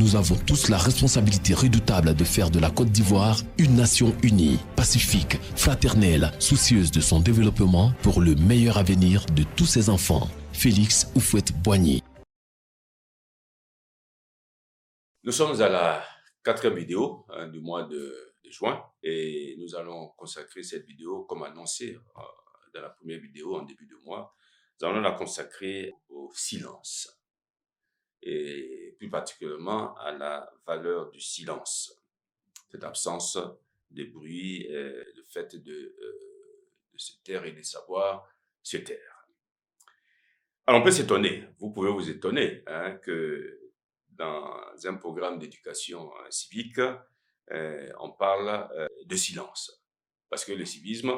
nous avons tous la responsabilité redoutable de faire de la Côte d'Ivoire une nation unie, pacifique, fraternelle, soucieuse de son développement pour le meilleur avenir de tous ses enfants. Félix Houphouët-Boigny. Nous sommes à la 4e vidéo du mois de juin et nous allons consacrer cette vidéo, comme annoncé dans la première vidéo en début de mois, nous allons la consacrer au silence et plus particulièrement à la valeur du silence, cette absence de bruit, le fait de se taire et de savoir se taire. Alors on peut s'étonner, vous pouvez vous étonner que dans un programme d'éducation civique, on parle de silence. Parce que le civisme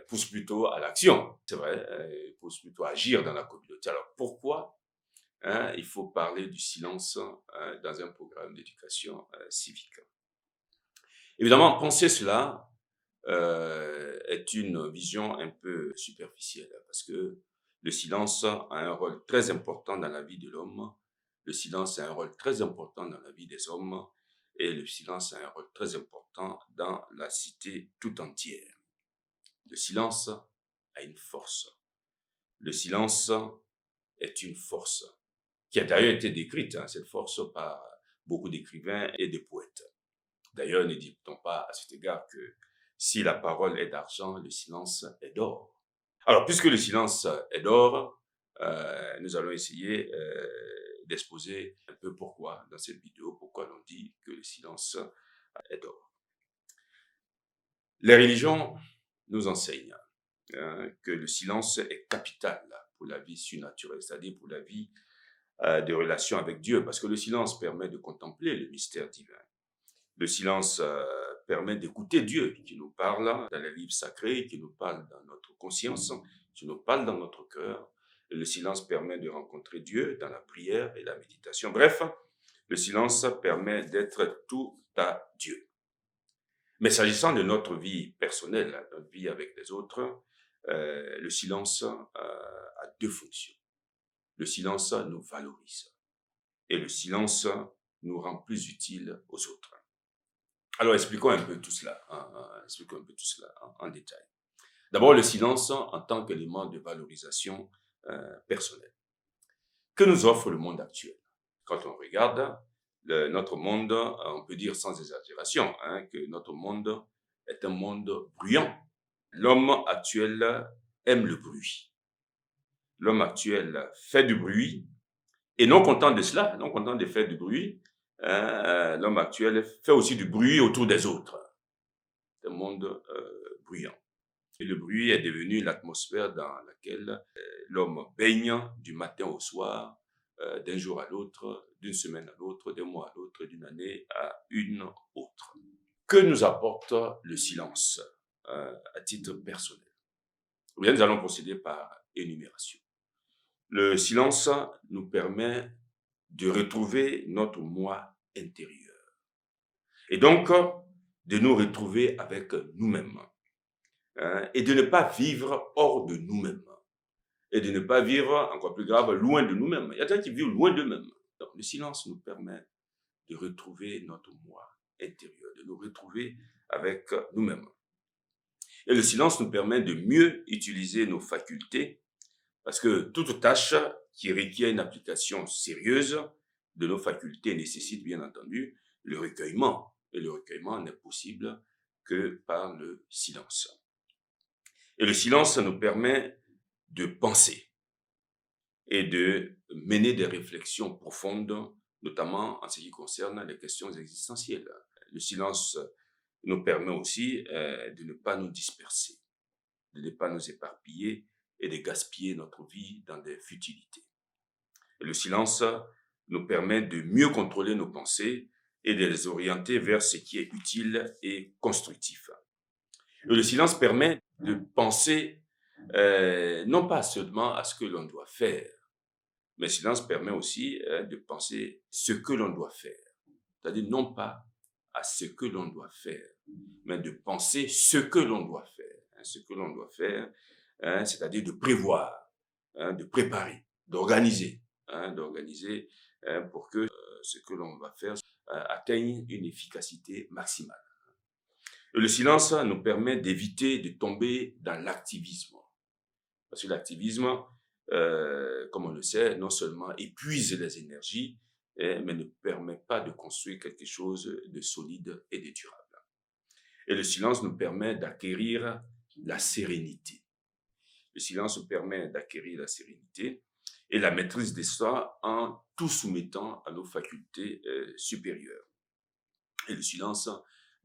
pousse plutôt à l'action, c'est vrai, pousse plutôt à agir dans la communauté. Alors pourquoi il faut parler du silence dans un programme d'éducation civique? Évidemment, penser cela est une vision un peu superficielle, parce que le silence a un rôle très important dans la vie de l'homme. Le silence a un rôle très important dans la vie des hommes et le silence a un rôle très important dans la cité tout entière. Le silence a une force. Le silence est une force qui a d'ailleurs été décrite, cette force, par beaucoup d'écrivains et de poètes. D'ailleurs, ne dit-on pas à cet égard que si la parole est d'argent, le silence est d'or. Alors, puisque le silence est d'or, nous allons essayer d'exposer un peu pourquoi, dans cette vidéo, pourquoi l'on dit que le silence est d'or. Les religions nous enseignent que le silence est capital pour la vie surnaturelle, c'est-à-dire pour la vie de relation avec Dieu, parce que le silence permet de contempler le mystère divin. Le silence permet d'écouter Dieu qui nous parle dans les livres sacrés, qui nous parle dans notre conscience, qui nous parle dans notre cœur. Et le silence permet de rencontrer Dieu dans la prière et la méditation. Bref, le silence permet d'être tout à Dieu. Mais s'agissant de notre vie personnelle, notre vie avec les autres, le silence a deux fonctions. Le silence nous valorise et le silence nous rend plus utiles aux autres. Alors, expliquons un peu tout cela, en détail. D'abord, le silence en tant qu'élément de valorisation personnelle. Que nous offre le monde actuel? Quand on regarde notre monde, on peut dire sans exagération que notre monde est un monde bruyant. L'homme actuel aime le bruit. L'homme actuel fait du bruit et non content de cela, non content de faire du bruit, l'homme actuel fait aussi du bruit autour des autres. C'est un monde bruyant. Et le bruit est devenu l'atmosphère dans laquelle l'homme baigne du matin au soir, d'un jour à l'autre, d'une semaine à l'autre, d'un mois à l'autre, d'une année à une autre. Que nous apporte le silence à titre personnel? Bien, nous allons procéder par énumération. Le silence nous permet de retrouver notre moi intérieur. Et donc, de nous retrouver avec nous-mêmes. Et de ne pas vivre hors de nous-mêmes. Et de ne pas vivre, encore plus grave, loin de nous-mêmes. Il y a des gens qui vivent loin d'eux-mêmes. Donc, le silence nous permet de retrouver notre moi intérieur, de nous retrouver avec nous-mêmes. Et le silence nous permet de mieux utiliser nos facultés, parce que toute tâche qui requiert une application sérieuse de nos facultés nécessite bien entendu le recueillement. Et le recueillement n'est possible que par le silence. Et le silence nous permet de penser et de mener des réflexions profondes, notamment en ce qui concerne les questions existentielles. Le silence nous permet aussi de ne pas nous disperser, de ne pas nous éparpiller et de gaspiller notre vie dans des futilités. Et le silence nous permet de mieux contrôler nos pensées et de les orienter vers ce qui est utile et constructif. Et le silence permet de penser non pas seulement à ce que l'on doit faire, mais le silence permet aussi de penser ce que l'on doit faire. C'est-à-dire non pas à ce que l'on doit faire, mais de penser ce que l'on doit faire. Ce que l'on doit faire, c'est-à-dire de prévoir, de préparer, d'organiser, pour que ce que l'on va faire atteigne une efficacité maximale. Et le silence nous permet d'éviter de tomber dans l'activisme. Parce que l'activisme, comme on le sait, non seulement épuise les énergies, mais ne permet pas de construire quelque chose de solide et de durable. Et le silence nous permet d'acquérir la sérénité. Le silence nous permet d'acquérir la sérénité et la maîtrise de soi en tout soumettant à nos facultés supérieures. Et le silence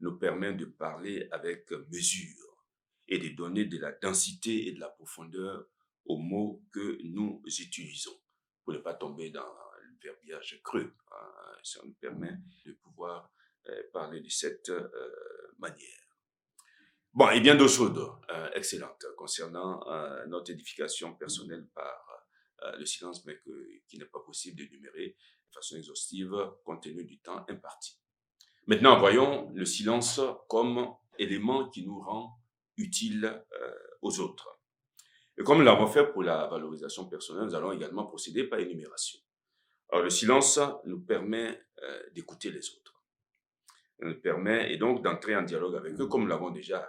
nous permet de parler avec mesure et de donner de la densité et de la profondeur aux mots que nous utilisons pour ne pas tomber dans le verbiage creux. Ça nous permet de pouvoir parler de cette manière. Bon, et bien d'autres choses excellentes concernant notre édification personnelle par le silence, mais qui n'est pas possible d'énumérer de façon exhaustive compte tenu du temps imparti. Maintenant, voyons le silence comme élément qui nous rend utile aux autres. Et comme nous l'avons fait pour la valorisation personnelle, nous allons également procéder par énumération. Alors, le silence nous permet d'écouter les autres. Il nous permet et donc d'entrer en dialogue avec eux, comme nous l'avons déjà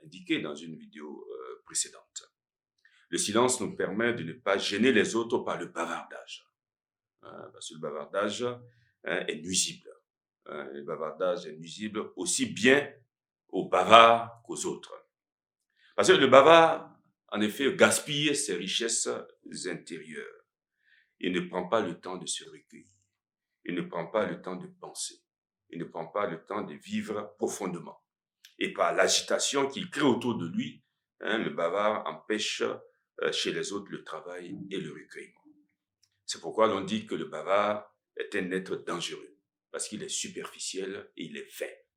indiqué dans une vidéo précédente. Le silence nous permet de ne pas gêner les autres par le bavardage. Parce que le bavardage est nuisible. Le bavardage est nuisible aussi bien aux bavards qu'aux autres. Parce que le bavard, en effet, gaspille ses richesses intérieures. Il ne prend pas le temps de se recueillir. Il ne prend pas le temps de penser. Il ne prend pas le temps de vivre profondément. Et par l'agitation qu'il crée autour de lui, le bavard empêche chez les autres le travail et le recueillement. C'est pourquoi l'on dit que le bavard est un être dangereux, parce qu'il est superficiel et il est fait.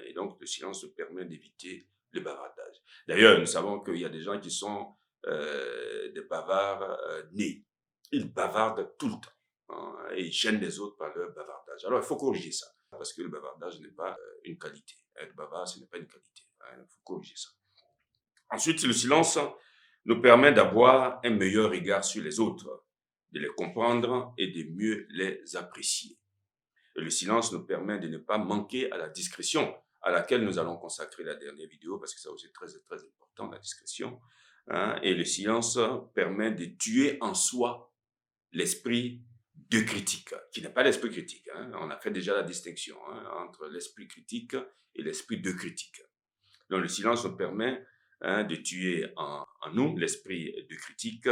Et donc, le silence nous permet d'éviter le bavardage. D'ailleurs, nous savons qu'il y a des gens qui sont des bavards nés. Ils bavardent tout le temps et ils gênent les autres par leur bavardage. Alors, il faut corriger ça, parce que le bavardage n'est pas une qualité. Être bavard, ce n'est pas une qualité. Il faut corriger ça. Ensuite, le silence nous permet d'avoir un meilleur regard sur les autres, de les comprendre et de mieux les apprécier. Et le silence nous permet de ne pas manquer à la discrétion à laquelle nous allons consacrer la dernière vidéo, parce que ça aussi est très, très important, la discrétion. Et le silence permet de tuer en soi l'esprit de critique, qui n'est pas l'esprit critique. On a fait déjà la distinction entre l'esprit critique et l'esprit de critique. Donc le silence nous permet de tuer en nous l'esprit de critique,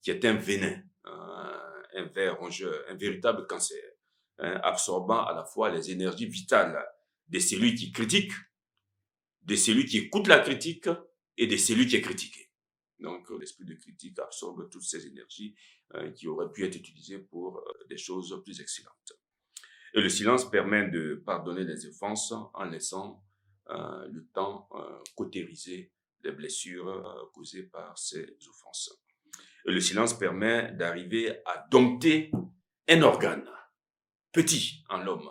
qui est un venin, un ver rongeur, un véritable cancer, absorbant à la fois les énergies vitales de celui qui critique, de celui qui écoute la critique et de celui qui est critiqué. Donc, l'esprit de critique absorbe toutes ces énergies qui auraient pu être utilisées pour des choses plus excellentes. Et le silence permet de pardonner les offenses en laissant le temps cautériser les blessures causées par ces offenses. Et le silence permet d'arriver à dompter un organe petit en l'homme,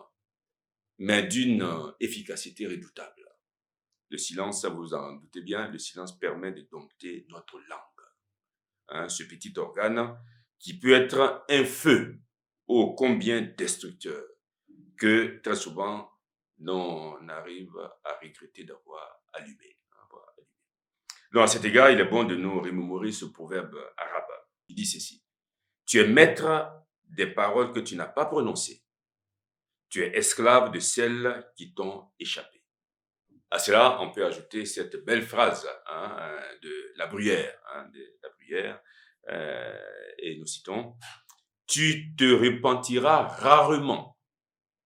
mais d'une efficacité redoutable. Le silence, ça vous en doutez bien, le silence permet de dompter notre langue. Ce petit organe qui peut être un feu ô combien destructeur que très souvent on arrive à regretter d'avoir allumé. Donc à cet égard, il est bon de nous remémorer ce proverbe arabe qui dit ceci. Tu es maître des paroles que tu n'as pas prononcées. Tu es esclave de celles qui t'ont échappé. À cela, on peut ajouter cette belle phrase de La Bruyère, et nous citons « Tu te repentiras rarement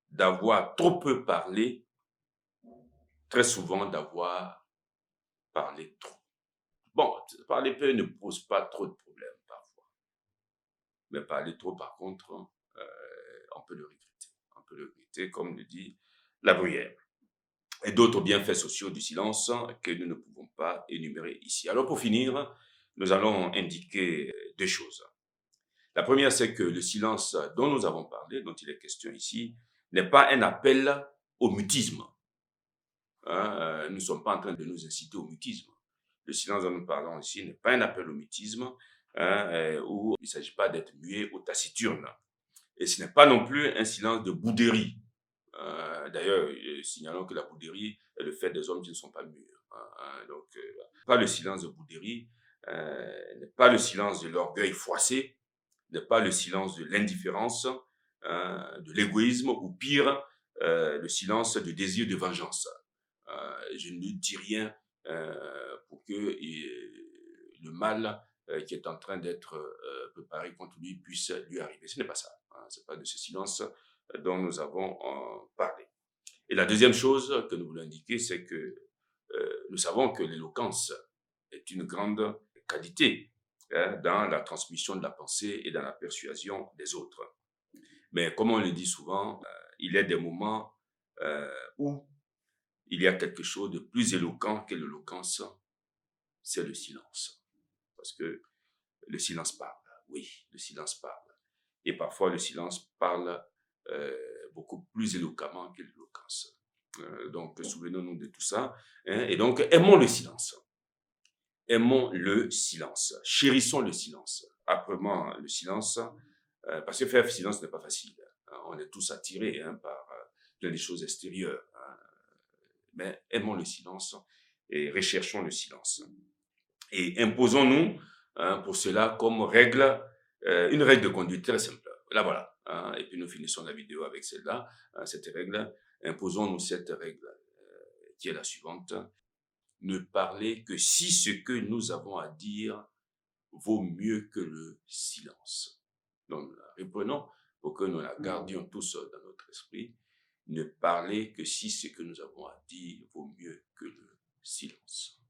d'avoir trop peu parlé, très souvent d'avoir parlé trop. » Bon, parler peu ne pose pas trop de problèmes parfois, mais parler trop, par contre, on peut le regretter. On peut le regretter, comme le dit La Bruyère. Et d'autres bienfaits sociaux du silence que nous ne pouvons pas énumérer ici. Alors pour finir, nous allons indiquer deux choses. La première, c'est que le silence dont nous avons parlé, dont il est question ici, n'est pas un appel au mutisme. Nous ne sommes pas en train de nous inciter au mutisme. Le silence dont nous parlons ici n'est pas un appel au mutisme, où il ne s'agit pas d'être muet ou taciturne. Et ce n'est pas non plus un silence de bouderie. D'ailleurs, signalons que la bouderie est le fait des hommes qui ne sont pas mûrs. Donc, pas le silence de bouderie, n'est pas le silence de l'orgueil froissé, n'est pas le silence de l'indifférence, de l'égoïsme, ou pire, le silence du désir de vengeance. Je ne dis rien pour que le mal qui est en train d'être préparé contre lui puisse lui arriver. Ce n'est pas ça. Ce n'est pas de ce silence dont nous avons parlé. Et la deuxième chose que nous voulons indiquer, c'est que nous savons que l'éloquence est une grande qualité dans la transmission de la pensée et dans la persuasion des autres. Mais comme on le dit souvent, il y a des moments où il y a quelque chose de plus éloquent que l'éloquence, c'est le silence. Parce que le silence parle, oui, le silence parle. Et parfois, le silence parle beaucoup plus éloquemment que l'éloquence. Donc, souvenons-nous de tout ça. Et donc, aimons le silence. Aimons le silence. Chérissons le silence. Apprenons le silence. Parce que faire silence n'est pas facile. On est tous attirés par plein de choses extérieures. Mais aimons le silence et recherchons le silence. Et imposons-nous pour cela comme règle, une règle de conduite très simple. Là, voilà. Et puis nous finissons la vidéo avec celle-là, cette règle. Imposons-nous cette règle qui est la suivante. Ne parler que si ce que nous avons à dire vaut mieux que le silence. Donc, reprenons pour que nous la gardions tous dans notre esprit. Ne parler que si ce que nous avons à dire vaut mieux que le silence.